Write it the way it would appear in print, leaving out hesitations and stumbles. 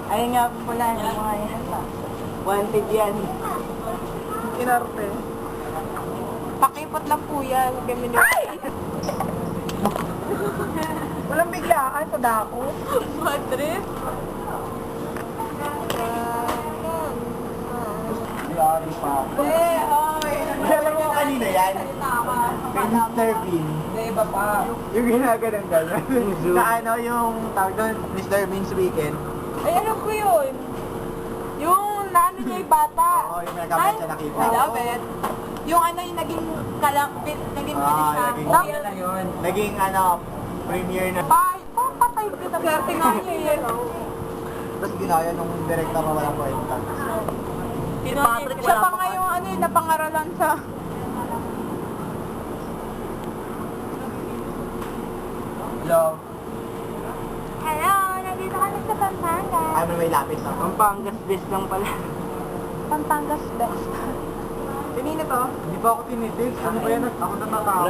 Ayun nga po pala, yung mga yan. Wanted yan. Inarte. Pakipot lang po yan. Kami nyo. Walang biglaan sa dako. Bad trip. Grabe pa. Alam mo kanina yan? Kay Mr. Bean. Hindi, iba pa. Yung ginagalang gano'n. Sa ano yung tawag doon, Mr. Bean's Weekend. Ay, ano ko yun? Yung naano niya yung bata. Oo, yung nagkabit siya nakita. I love it. Yung ano yung naging kalakbit, naging Ah, finish na. naging- Tapos, Yan na yun. Naging ano, premiere na. patay ko na. Swerte nga niya yun. Tapos ginaya nung director na walang kwenta. Siya pa nga yung ano yung napangaralan sa... Hello? Hello, nandito kami sa Pampanga. Ano may lapis na? Pampangas best lang pala. Pampangas best. Kanina to? Hindi pa ako tinitig. Ano ba yan? Ako natatawag.